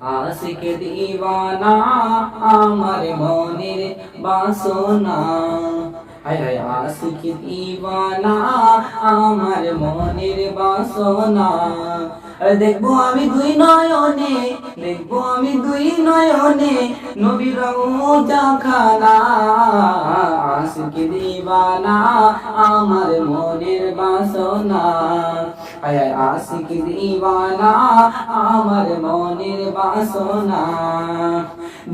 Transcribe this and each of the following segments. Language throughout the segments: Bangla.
আশিক দিওয়ানা আমার মনের বাসনা, হায় হায় আশিক দিওয়ানা আমার মনের বাসনা। দেখবো আমি দুই নয়নে, দেখবো আমি দুই নয়নে নবীর রওজা খানা। আশিক দিওয়ানা আমার মনের বাসনা, হায় হায় আশিক দিওয়ানা আমার মনের বাসনা।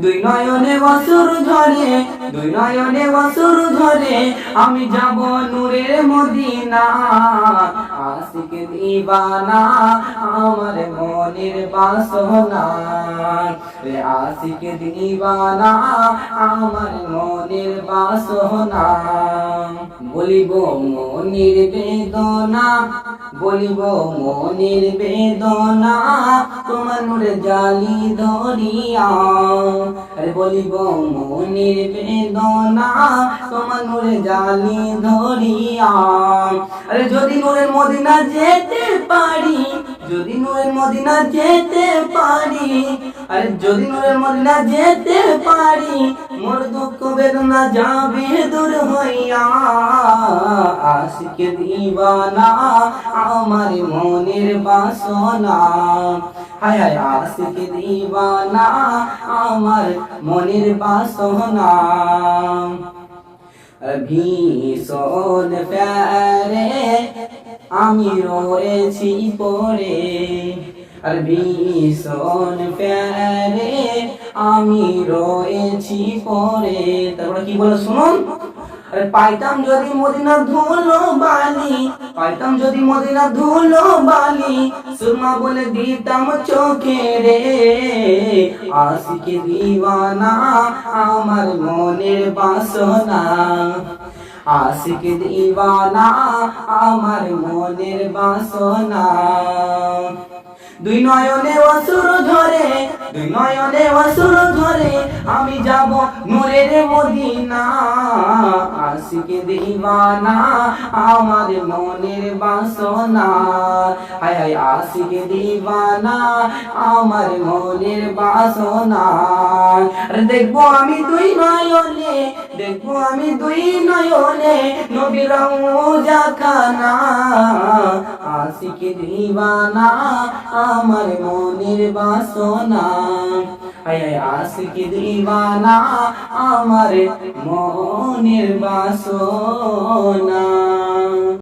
দুই নয়নে অশ্রু ঝরে, দুই নয়নে অশ্রু ঝরে আমি যাব নূরের মদিনা। আশিক দিওয়ানা আমার মনের বাসনা, রে আশিক দিওয়ানা আমার মনের বাসনা। বলিব মনের বেদনা, বলিব মনের বেদনা তোমার নূরে জালি ধরিয়া। বলিব মনের বেদনা তোমার নূরে জালি ধরিয়া। আরে যদি নূরের মদিনা যেতে পারি, যদি নূরের মদিনা যেতে পারি, আরে যদি নূরের মদিনা যেতে পারি মোর দুঃখ বেদনা যাবে দূর হইয়া। আশিক দিওয়ানা আমার মনের বাসনা, হায় হায় আশিক দিওয়ানা আমার মনের বাসনা। ভীষণ প্যারে আমি রয়েছি পড়ে, আর ভীষণ প্যারে আমি রয়েছি পড়ে। তারপরে কি বলে শুনুন, আরে পাইতাম যদি মদিনা ধুলো বালি, পাইতাম যদি মদিনা ধুলো বালি সুরমা বলে দিতাম চোখে রে। আশিক দিওয়ানা আমার মনের বাসনা, আশিক দিওয়ানা আমার মনের বাসনা। দুই নয়নে অশ্রু ঝরে, দুই নয়নে অশ্রু ঝরে আমি যাব নূরের মদিনা। আশিক দিওয়ানা আমার মনের বাসনা, হায় হায় আশিক দিওয়ানা আমার মনের বাসনা। দেখবো আমি দুই নয়নে, দেখবো আমি দুই নয়নে নবীর রওজা খানা। আশিক দিওয়ানা আমার মনের বাসনা, হায় হায় আশিক দিওয়ানা আমার মনের বাসনা।